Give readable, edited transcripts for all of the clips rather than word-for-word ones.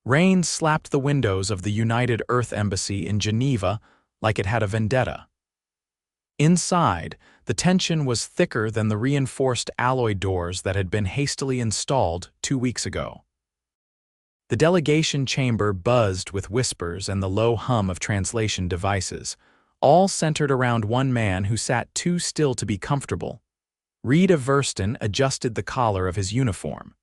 Rain slapped the windows of the United Earth Embassy in Geneva like it had a vendetta. Inside, the tension was thicker than the reinforced alloy doors that had been hastily installed 2 weeks ago. The delegation chamber buzzed with whispers and the low hum of translation devices, all centered around one man who sat too still to be comfortable. Reid Everston adjusted the collar of his uniform.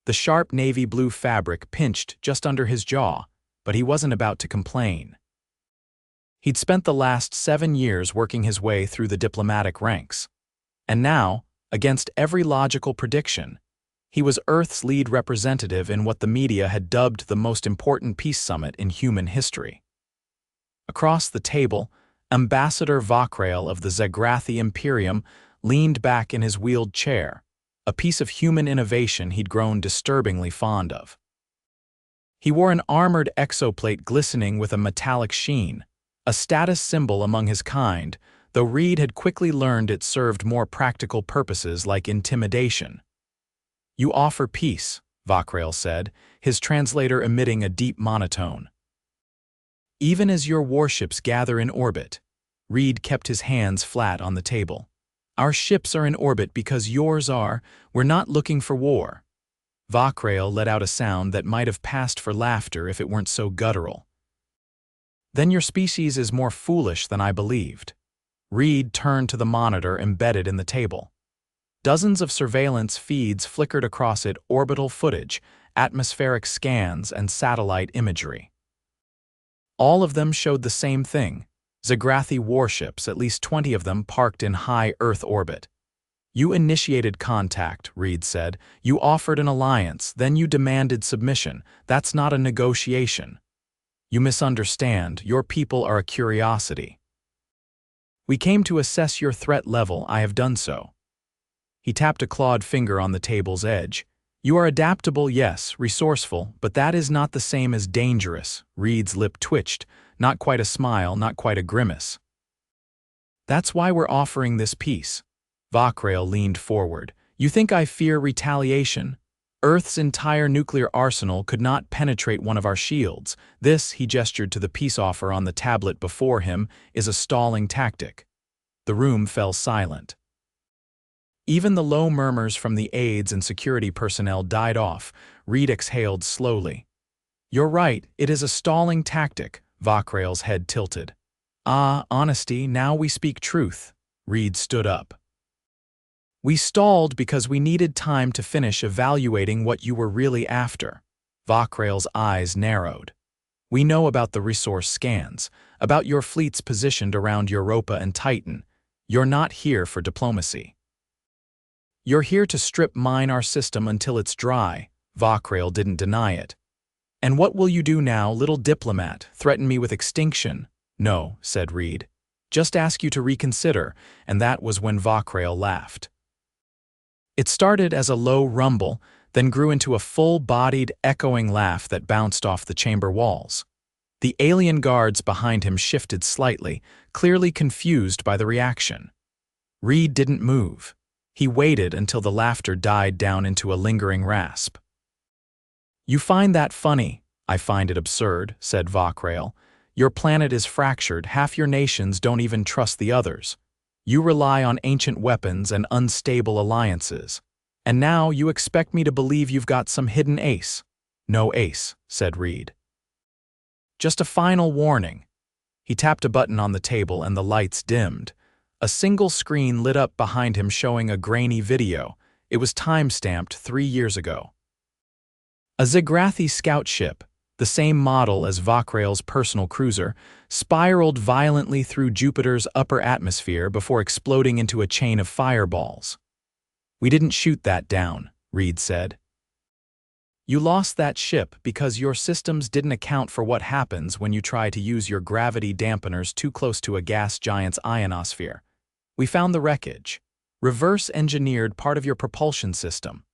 The sharp navy blue fabric pinched just under his jaw, but he wasn't about to complain. He'd spent the last 7 years working his way through the diplomatic ranks. And now, against every logical prediction, he was Earth's lead representative in what the media had dubbed the most important peace summit in human history. Across the table, Ambassador Vakrael of the Zegrathi Imperium leaned back in his wheeled chair, a piece of human innovation he'd grown disturbingly fond of. He wore an armored exoplate glistening with a metallic sheen, a status symbol among his kind, though Reid had quickly learned it served more practical purposes like intimidation. "You offer peace," Vakrael said, his translator emitting a deep monotone. "Even as your warships gather in orbit," Reid kept his hands flat on the table. "Our ships are in orbit because yours are. We're not looking for war." Vakrael let out a sound that might have passed for laughter if it weren't so guttural. "Then your species is more foolish than I believed." Reid turned to the monitor embedded in the table. Dozens of surveillance feeds flickered across it: orbital footage, atmospheric scans, and satellite imagery. All of them showed the same thing: Zegrathi warships, at least 20 of them parked in high Earth orbit. "You initiated contact," Reid said. "You offered an alliance, then you demanded submission. That's not a negotiation. You misunderstand. Your people are a curiosity. We came to assess your threat level. I have done so." He tapped a clawed finger on the table's edge. "You are adaptable, yes, resourceful, but that is not the same as dangerous." Reid's lip twitched, not quite a smile, not quite a grimace. "That's why we're offering this peace." Vakrael leaned forward. "You think I fear retaliation? Earth's entire nuclear arsenal could not penetrate one of our shields. This," he gestured to the peace offer on the tablet before him, "is a stalling tactic." The room fell silent. Even the low murmurs from the aides and security personnel died off. Reid exhaled slowly. "You're right, it is a stalling tactic." Vakrael's head tilted. "Ah, honesty, now we speak truth." Reid stood up. "We stalled because we needed time to finish evaluating what you were really after." Vakrael's eyes narrowed. "We know about the resource scans, about your fleets positioned around Europa and Titan. You're not here for diplomacy. You're here to strip mine our system until it's dry." Vakrael didn't deny it. "And what will you do now, little diplomat? Threaten me with extinction?" "No," said Reid. "Just ask you to reconsider," and that was when Vakrael laughed. It started as a low rumble, then grew into a full-bodied, echoing laugh that bounced off the chamber walls. The alien guards behind him shifted slightly, clearly confused by the reaction. Reid didn't move. He waited until the laughter died down into a lingering rasp. "You find that funny?" "I find it absurd," said Vakrael. "Your planet is fractured. Half your nations don't even trust the others. You rely on ancient weapons and unstable alliances. And now you expect me to believe you've got some hidden ace." "No ace," said Reid. "Just a final warning." He tapped a button on the table and the lights dimmed. A single screen lit up behind him showing a grainy video. It was time-stamped 3 years ago. A Zegrathi scout ship, the same model as Vakrael's personal cruiser, spiraled violently through Jupiter's upper atmosphere before exploding into a chain of fireballs. "We didn't shoot that down," Reid said. "You lost that ship because your systems didn't account for what happens when you try to use your gravity dampeners too close to a gas giant's ionosphere. We found the wreckage. Reverse-engineered part of your propulsion system."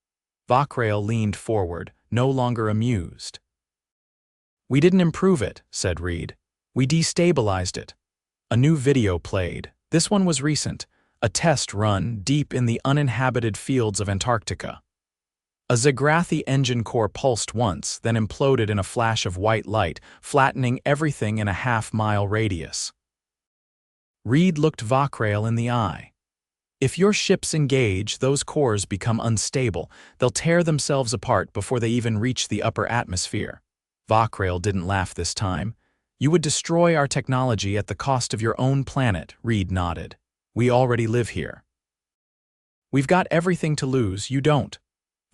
Vakrael leaned forward, no longer amused. "We didn't improve it," said Reid. "We destabilized it." A new video played. This one was recent, a test run deep in the uninhabited fields of Antarctica. A Zegrathi engine core pulsed once, then imploded in a flash of white light, flattening everything in a half-mile radius. Reid looked Vakrail in the eye. If your ships engage, those cores become unstable. They'll tear themselves apart before they even reach the upper atmosphere. Vakrail didn't laugh this time. You would destroy our technology at the cost of your own planet, Reid nodded. We already live here. We've got everything to lose, you don't.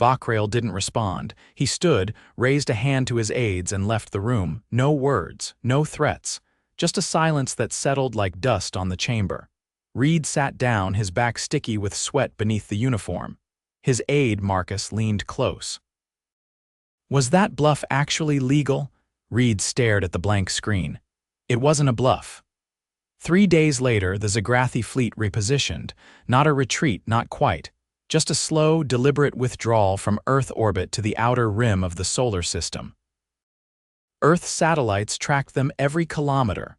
Vakrail didn't respond. He stood, raised a hand to his aides and left the room. No words, no threats, just a silence that settled like dust on the chamber. Reid sat down, his back sticky with sweat beneath the uniform. His aide, Marcus, leaned close. Was that bluff actually legal? Reid stared at the blank screen. It wasn't a bluff. 3 days later, the Zegrathi fleet repositioned. Not a retreat, not quite. Just a slow, deliberate withdrawal from Earth orbit to the outer rim of the solar system. Earth satellites tracked them every kilometer.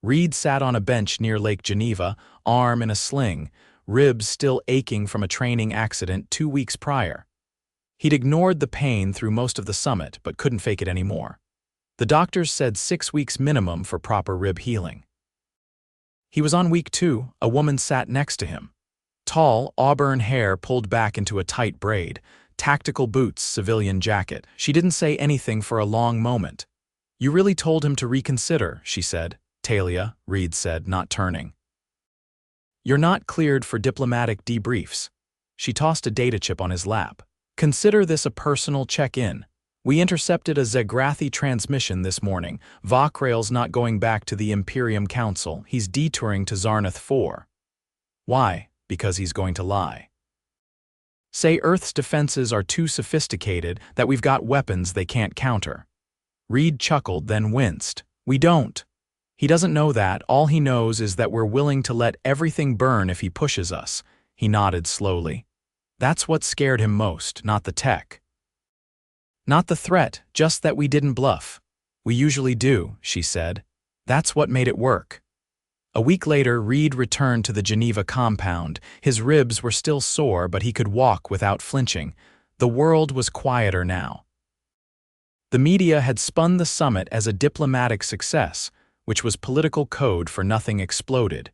Reid sat on a bench near Lake Geneva, arm in a sling, ribs still aching from a training accident 2 weeks prior. He'd ignored the pain through most of the summit, but couldn't fake it anymore. The doctors said 6 weeks minimum for proper rib healing. He was on week 2, a woman sat next to him. Tall, auburn hair pulled back into a tight braid, tactical boots, civilian jacket. She didn't say anything for a long moment. You really told him to reconsider, she said. Talia, Reid said, not turning. You're not cleared for diplomatic debriefs. She tossed a data chip on his lap. Consider this a personal check-in. We intercepted a Zegrathi transmission this morning. Vakrail's not going back to the Imperium Council. He's detouring to Zarnath 4. Why? Because he's going to lie. Say Earth's defenses are too sophisticated, that we've got weapons they can't counter. Reid chuckled, then winced. We don't. He doesn't know that. All he knows is that we're willing to let everything burn if he pushes us. He nodded slowly. That's what scared him most, not the tech. Not the threat, just that we didn't bluff. We usually do, she said. That's what made it work. A week later, Reid returned to the Geneva compound. His ribs were still sore, but he could walk without flinching. The world was quieter now. The media had spun the summit as a diplomatic success, which was political code for nothing exploded.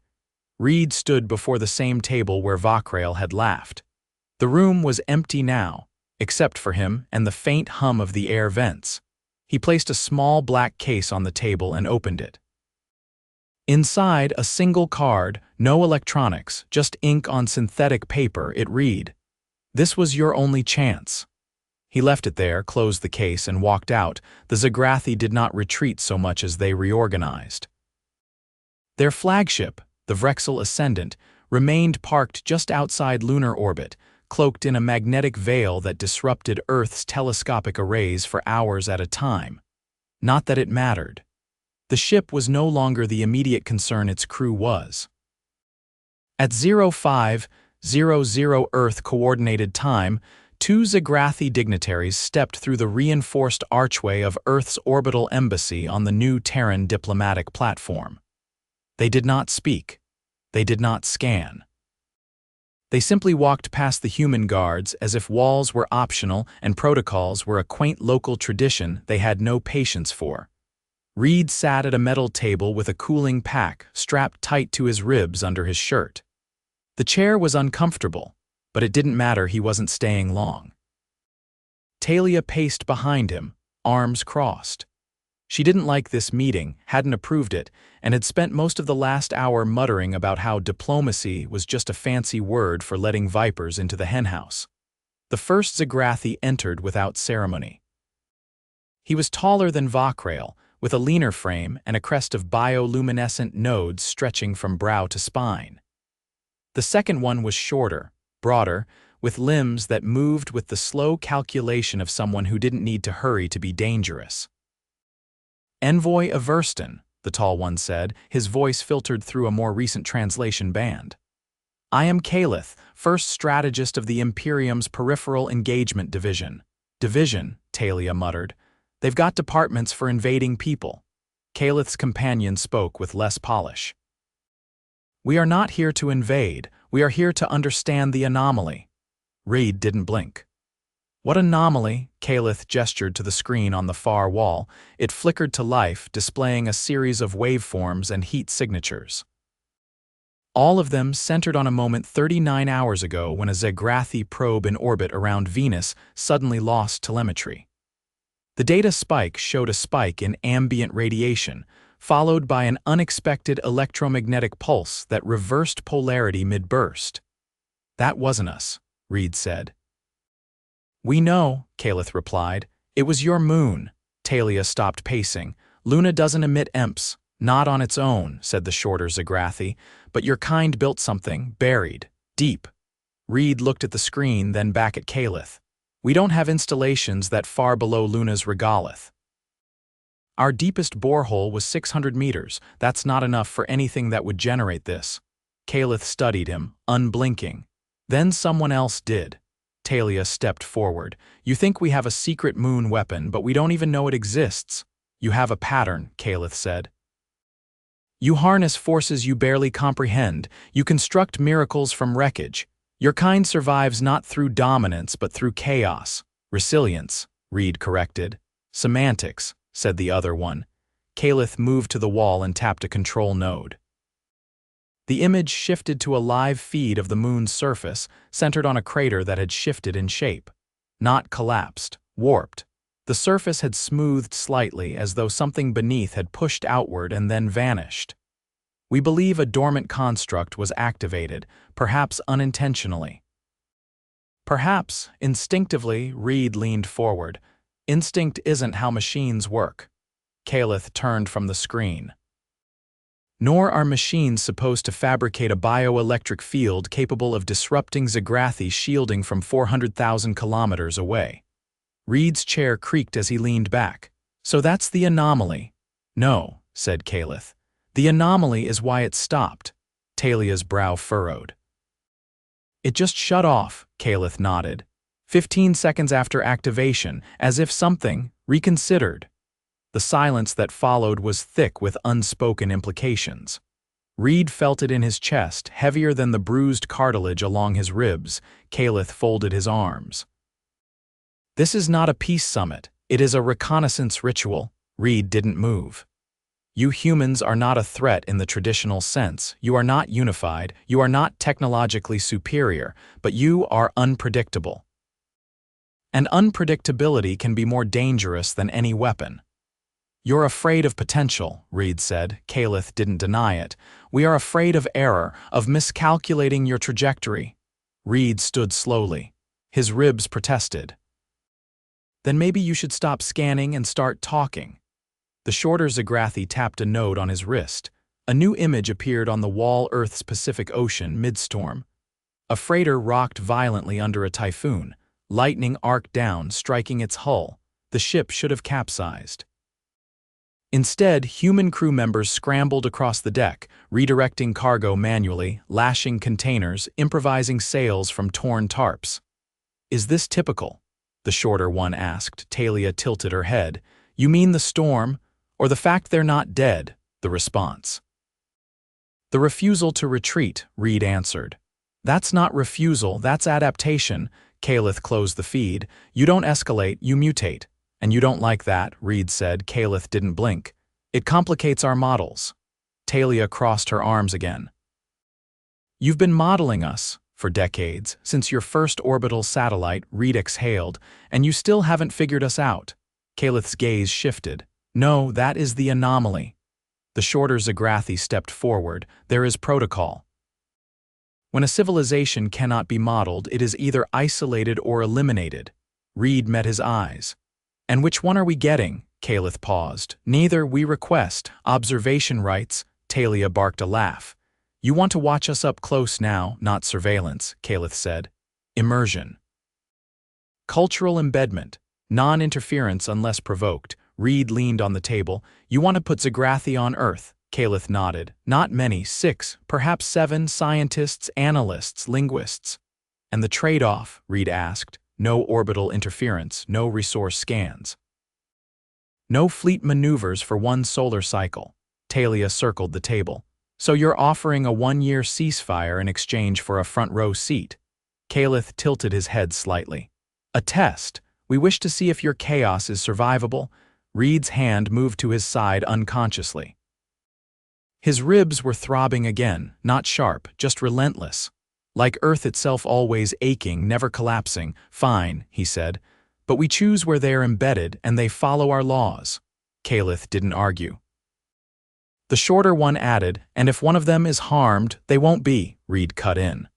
Reid stood before the same table where Vakrail had laughed. The room was empty now, except for him and the faint hum of the air vents. He placed a small black case on the table and opened it. Inside, a single card, no electronics, just ink on synthetic paper. It read, "This was your only chance." He left it there, closed the case, and walked out. The Zegrathi did not retreat so much as they reorganized. Their flagship, the Vrexel Ascendant, remained parked just outside lunar orbit, cloaked in a magnetic veil that disrupted Earth's telescopic arrays for hours at a time. Not that it mattered. The ship was no longer the immediate concern its crew was. At 0500 Earth Coordinated Time, 2 Zegrathi dignitaries stepped through the reinforced archway of Earth's orbital embassy on the new Terran diplomatic platform. They did not speak. They did not scan. They simply walked past the human guards as if walls were optional and protocols were a quaint local tradition they had no patience for. Reid sat at a metal table with a cooling pack strapped tight to his ribs under his shirt. The chair was uncomfortable, but it didn't matter, he wasn't staying long. Talia paced behind him, arms crossed. She didn't like this meeting, hadn't approved it, and had spent most of the last hour muttering about how diplomacy was just a fancy word for letting vipers into the henhouse. The first Zegrathi entered without ceremony. He was taller than Vakrail, with a leaner frame and a crest of bioluminescent nodes stretching from brow to spine. The second one was shorter, broader, with limbs that moved with the slow calculation of someone who didn't need to hurry to be dangerous. Envoy Everston, the tall one said, his voice filtered through a more recent translation band. I am Caliph, first strategist of the Imperium's Peripheral Engagement Division. Division, Talia muttered. They've got departments for invading people. Caliph's companion spoke with less polish. We are not here to invade. We are here to understand the anomaly. Reid didn't blink. What anomaly? Calith gestured to the screen on the far wall. It flickered to life, displaying a series of waveforms and heat signatures. All of them centered on a moment 39 hours ago when a Zegrathi probe in orbit around Venus suddenly lost telemetry. The data spike showed a spike in ambient radiation, followed by an unexpected electromagnetic pulse that reversed polarity mid-burst. "That wasn't us," Reid said. "We know," Calith replied. "It was your moon." Talia stopped pacing. "Luna doesn't emit EMPs. Not on its own," said the shorter Zegrathi, "but your kind built something, buried, deep." Reid looked at the screen, then back at Calith. "We don't have installations that far below Luna's regolith. Our deepest borehole was 600 meters. That's not enough for anything that would generate this." Calith studied him, unblinking. "Then someone else did." Talia stepped forward. "You think we have a secret moon weapon, but we don't even know it exists." "You have a pattern," Calith said. "You harness forces you barely comprehend. You construct miracles from wreckage. Your kind survives not through dominance, but through chaos." "Resilience," Reid corrected. "Semantics," said the other one. Calith moved to the wall and tapped a control node. The image shifted to a live feed of the moon's surface, centered on a crater that had shifted in shape. Not collapsed, warped. The surface had smoothed slightly, as though something beneath had pushed outward and then vanished. "We believe a dormant construct was activated, perhaps unintentionally." "Perhaps, instinctively," Reid leaned forward. "Instinct isn't how machines work." Calith turned from the screen. "Nor are machines supposed to fabricate a bioelectric field capable of disrupting Zegrathi shielding from 400,000 kilometers away." Reid's chair creaked as he leaned back. "So that's the anomaly." "No," said Calith. "The anomaly is why it stopped." Talia's brow furrowed. "It just shut off," Calith nodded. 15 seconds after activation, as if something reconsidered. The silence that followed was thick with unspoken implications. Reid felt it in his chest, heavier than the bruised cartilage along his ribs. Calith folded his arms. "This is not a peace summit. It is a reconnaissance ritual." Reid didn't move. "You humans are not a threat in the traditional sense. You are not unified. You are not technologically superior, but you are unpredictable. And unpredictability can be more dangerous than any weapon." "You're afraid of potential," Reid said. Calith didn't deny it. "We are afraid of error, of miscalculating your trajectory." Reid stood slowly. His ribs protested. "Then maybe you should stop scanning and start talking." The shorter Zegrathi tapped a node on his wrist. A new image appeared on the wall Earth's Pacific Ocean mid-storm. A freighter rocked violently under a typhoon. Lightning arced down, striking its hull. The ship should have capsized. Instead, human crew members scrambled across the deck, redirecting cargo manually, lashing containers, improvising sails from torn tarps. "Is this typical?" the shorter one asked. Talia tilted her head. "You mean the storm, or the fact they're not dead?" The response. "The refusal to retreat," Reid answered. "That's not refusal, that's adaptation." Calith closed the feed. "You don't escalate, you mutate." "And you don't like that," Reid said. Calith didn't blink. "It complicates our models." Talia crossed her arms again. "You've been modeling us for decades, since your first orbital satellite," Reid exhaled, "and you still haven't figured us out." Calith's gaze shifted. "No, that is the anomaly." The shorter Zegrathi stepped forward. "There is protocol. When a civilization cannot be modeled, it is either isolated or eliminated." Reid met his eyes. "And which one are we getting?" Calith paused. "Neither. We request observation rights." Talia barked a laugh. "You want to watch us up close now, not surveillance," Calith said. "Immersion. Cultural embedment. Non-interference unless provoked." Reid leaned on the table. "You want to put Zegrathi on Earth?" Calith nodded. "Not many, 6, perhaps 7 scientists, analysts, linguists." "And the trade-off?" Reid asked. "No orbital interference, no resource scans. No fleet maneuvers for one solar cycle." Talia circled the table. "So you're offering a 1-year ceasefire in exchange for a front-row seat?" Calith tilted his head slightly. A test. We wish to see if your chaos is survivable. Reid's hand moved to his side unconsciously. His ribs were throbbing again, not sharp, just relentless. Like Earth itself always aching, never collapsing. Fine, he said. But we choose where they are embedded, and they follow our laws. Calith didn't argue. The shorter one added, and if one of them is harmed, they won't be, Reid cut in.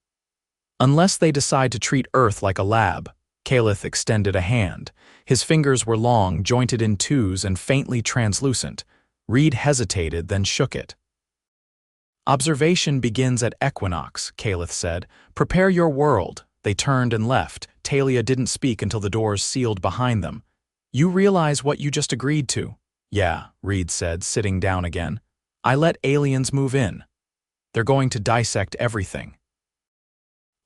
Unless they decide to treat Earth like a lab. Calith extended a hand. His fingers were long, jointed in twos and faintly translucent. Reid hesitated, then shook it. Observation begins at equinox, Calith said. Prepare your world. They turned and left. Talia didn't speak until the doors sealed behind them. You realize what you just agreed to? Yeah, Reid said, sitting down again. I let aliens move in. They're going to dissect everything.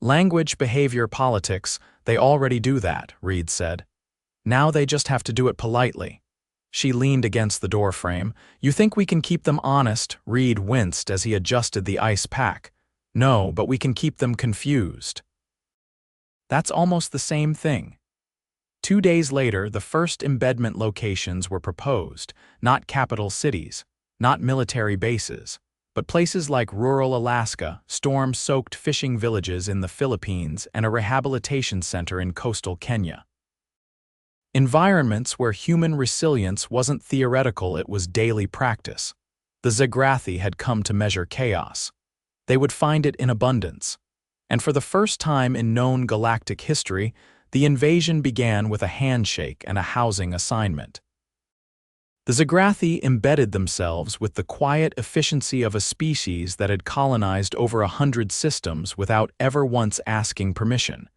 Language, behavior, politics, they already do that, Reid said. Now they just have to do it politely. She leaned against the doorframe. You think we can keep them honest? Reid winced as he adjusted the ice pack. No, but we can keep them confused. That's almost the same thing. 2 days later, the first embedment locations were proposed, not capital cities, not military bases, but places like rural Alaska, storm-soaked fishing villages in the Philippines, and a rehabilitation center in coastal Kenya. Environments where human resilience wasn't theoretical, it was daily practice. The Zegrathi had come to measure chaos. They would find it in abundance. And for the first time in known galactic history, the invasion began with a handshake and a housing assignment. The Zegrathi embedded themselves with the quiet efficiency of a species that had colonized over 100 systems without ever once asking permission.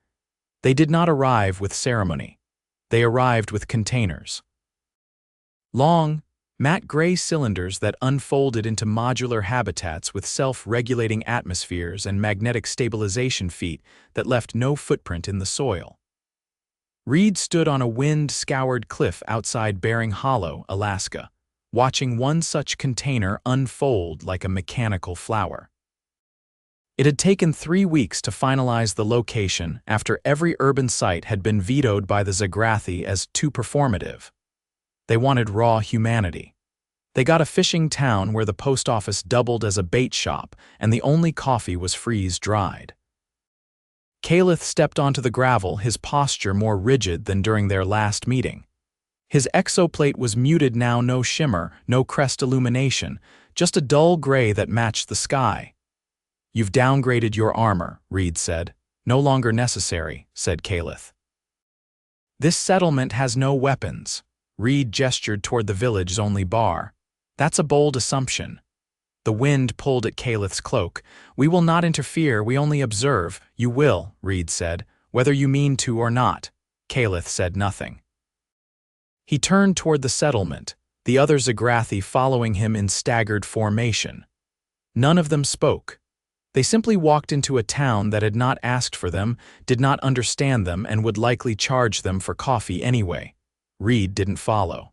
They did not arrive with ceremony. They arrived with containers. Long, matte gray cylinders that unfolded into modular habitats with self-regulating atmospheres and magnetic stabilization feet that left no footprint in the soil. Reid stood on a wind-scoured cliff outside Bering Hollow, Alaska, watching one such container unfold like a mechanical flower. It had taken 3 weeks to finalize the location after every urban site had been vetoed by the Zegrathi as too performative. They wanted raw humanity. They got a fishing town where the post office doubled as a bait shop and the only coffee was freeze-dried. Calith stepped onto the gravel, his posture more rigid than during their last meeting. His exoplate was muted now, no shimmer, no crest illumination, just a dull gray that matched the sky. You've downgraded your armor, Reid said. No longer necessary, said Calith. This settlement has no weapons. Reid gestured toward the village's only bar. That's a bold assumption. The wind pulled at Calith's cloak. We will not interfere, we only observe. You will, Reid said, whether you mean to or not. Calith said nothing. He turned toward the settlement, the other Zegrathi following him in staggered formation. None of them spoke. They simply walked into a town that had not asked for them, did not understand them, and would likely charge them for coffee anyway. Reid didn't follow.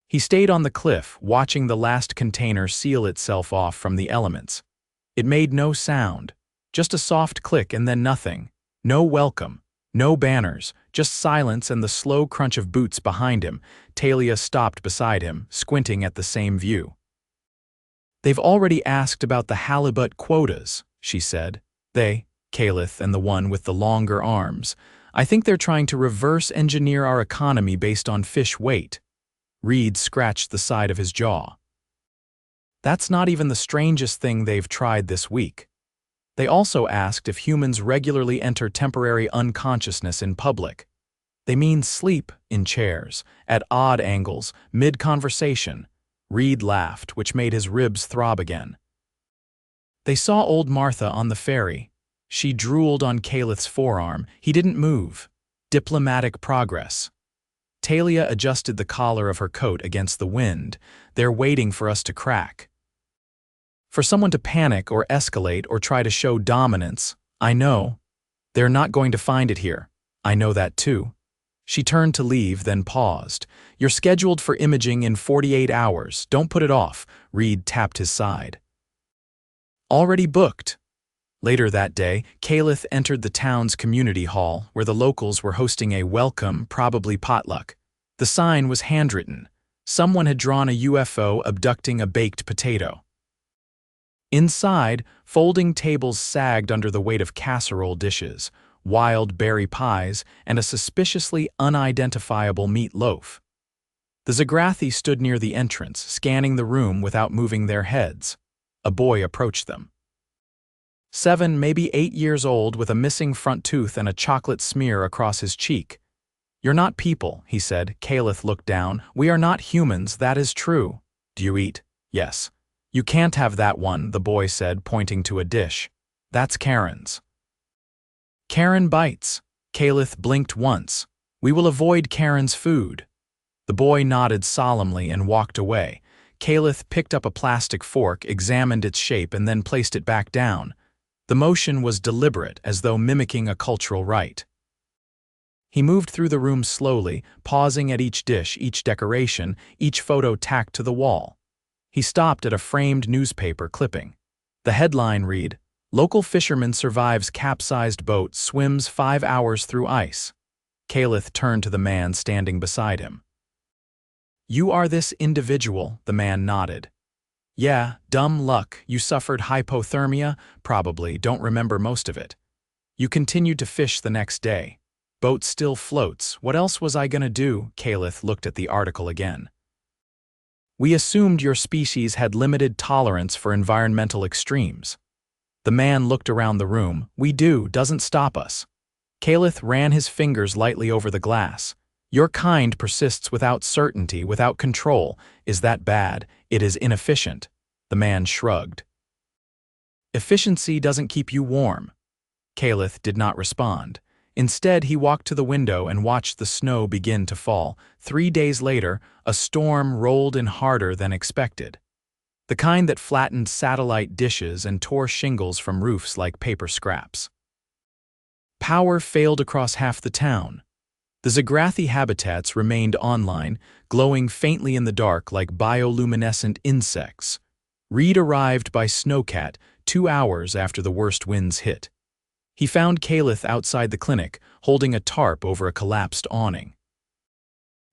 He stayed on the cliff, watching the last container seal itself off from the elements. It made no sound, just a soft click and then nothing. No welcome, no banners, just silence and the slow crunch of boots behind him. Talia stopped beside him, squinting at the same view. They've already asked about the halibut quotas, she said. They, Calith and the one with the longer arms. I think they're trying to reverse engineer our economy based on fish weight. Reid scratched the side of his jaw. That's not even the strangest thing they've tried this week. They also asked if humans regularly enter temporary unconsciousness in public. They mean sleep in chairs, at odd angles, mid-conversation. Reid laughed, which made his ribs throb again. They saw old Martha on the ferry. She drooled on Calith's forearm. He didn't move. Diplomatic progress. Talia adjusted the collar of her coat against the wind. They're waiting for us to crack. For someone to panic or escalate or try to show dominance, I know. They're not going to find it here. I know that too. She turned to leave, then paused. You're scheduled for imaging in 48 hours. Don't put it off. Reid tapped his side. Already booked. Later that day, Caliph entered the town's community hall, where the locals were hosting a welcome, probably potluck. The sign was handwritten. Someone had drawn a UFO abducting a baked potato. Inside, folding tables sagged under the weight of casserole dishes, wild berry pies, and a suspiciously unidentifiable meat loaf. The Zegrathi stood near the entrance, scanning the room without moving their heads. A boy approached them. 7, maybe 8 years old, with a missing front tooth and a chocolate smear across his cheek. "You're not people," he said. Caliph looked down. "We are not humans, that is true." "Do you eat?" "Yes." "You can't have that one," the boy said, pointing to a dish. "That's Karen's." "Karen bites." Caliph blinked once. "We will avoid Karen's food." The boy nodded solemnly and walked away. Caliph picked up a plastic fork, examined its shape, and then placed it back down. The motion was deliberate, as though mimicking a cultural rite. He moved through the room slowly, pausing at each dish, each decoration, each photo tacked to the wall. He stopped at a framed newspaper clipping. The headline read, "Local fisherman survives capsized boat, swims 5 hours through ice." Caliph turned to the man standing beside him. "You are this individual," the man nodded. "Yeah, dumb luck. You suffered hypothermia? Probably, don't remember most of it. You continued to fish the next day. Boat still floats. What else was I gonna do?" Caliph looked at the article again. "We assumed your species had limited tolerance for environmental extremes." The man looked around the room. "We do, doesn't stop us." Caliph ran his fingers lightly over the glass. "Your kind persists without certainty, without control. Is that bad? It is inefficient." The man shrugged. "Efficiency doesn't keep you warm." Caliph did not respond. Instead, he walked to the window and watched the snow begin to fall. 3 days later, a storm rolled in harder than expected. The kind that flattened satellite dishes and tore shingles from roofs like paper scraps. Power failed across half the town. The Zegrathi habitats remained online, glowing faintly in the dark like bioluminescent insects. Reid arrived by snowcat 2 hours after the worst winds hit. He found Caliph outside the clinic, holding a tarp over a collapsed awning.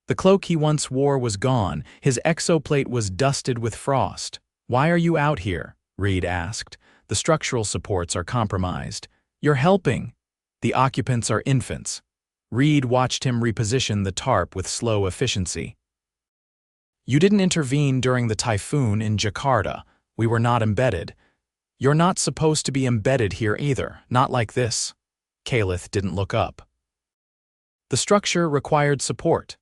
The cloak he once wore was gone, his exoplate was dusted with frost. "Why are you out here?" Reid asked. "The structural supports are compromised." "You're helping." "The occupants are infants." Reid watched him reposition the tarp with slow efficiency. "You didn't intervene during the typhoon in Jakarta. We were not embedded." "You're not supposed to be embedded here either, not like this." Caliph didn't look up. The structure required support.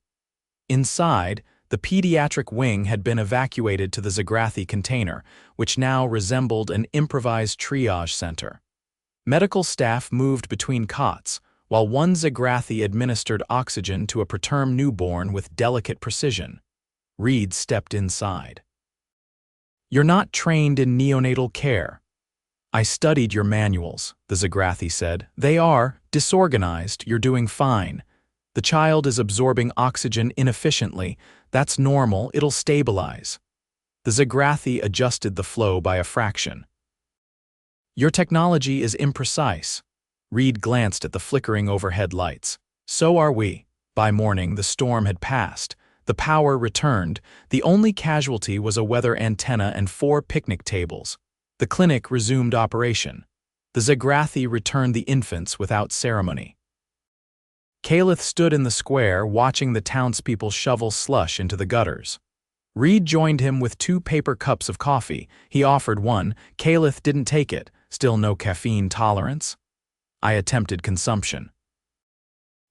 Inside, the pediatric wing had been evacuated to the Zegrathi container, which now resembled an improvised triage center. Medical staff moved between cots, while one Zegrathi administered oxygen to a preterm newborn with delicate precision. Reid stepped inside. "You're not trained in neonatal care." "I studied your manuals," the Zegrathi said. "They are disorganized. You're doing fine. The child is absorbing oxygen inefficiently. That's normal, it'll stabilize." The Zegrathi adjusted the flow by a fraction. "Your technology is imprecise." Reid glanced at the flickering overhead lights. "So are we." By morning, the storm had passed. The power returned. The only casualty was a weather antenna and 4 picnic tables. The clinic resumed operation. The Zegrathi returned the infants without ceremony. Caliph stood in the square, watching the townspeople shovel slush into the gutters. Reid joined him with 2 paper cups of coffee. He offered one. Caliph didn't take it. Still no caffeine tolerance? I attempted consumption.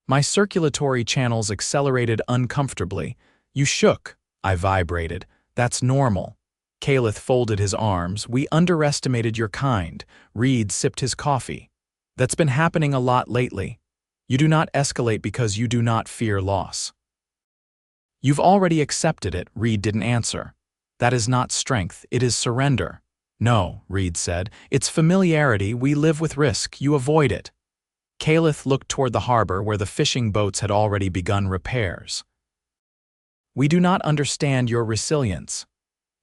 My circulatory channels accelerated uncomfortably. "You shook." I vibrated. "That's normal." Caliph folded his arms. "We underestimated your kind." Reid sipped his coffee. "That's been happening a lot lately." "You do not escalate because you do not fear loss." "You've already accepted it." Reid didn't answer. "That is not strength, it is surrender." "No," Reid said. "It's familiarity. We live with risk. You avoid it." Caliph looked toward the harbor where the fishing boats had already begun repairs. "We do not understand your resilience."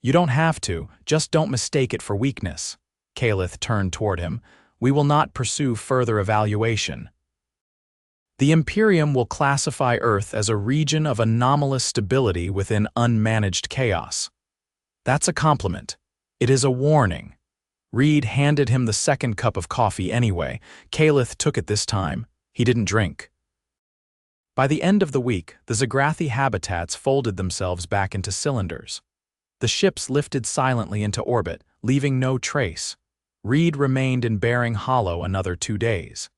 "You don't have to, just don't mistake it for weakness." Caliph turned toward him. We will not pursue further evaluation. The Imperium will classify Earth as a region of anomalous stability within unmanaged chaos. That's a compliment. It is a warning. Reid handed him the second cup of coffee anyway. Caliph took it this time. He didn't drink. By the end of the week, the Zegrathi habitats folded themselves back into cylinders. The ships lifted silently into orbit, leaving no trace. Reid remained in Bering Hollow another 2 days.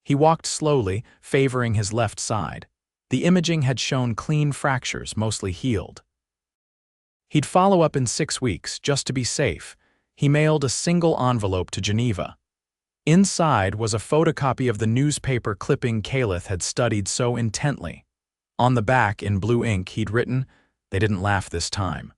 He walked slowly, favoring his left side. The imaging had shown clean fractures, mostly healed. He'd follow up in 6 weeks, just to be safe. He mailed a single envelope to Geneva. Inside was a photocopy of the newspaper clipping Caliph had studied so intently. On the back, in blue ink, he'd written, "They didn't laugh this time."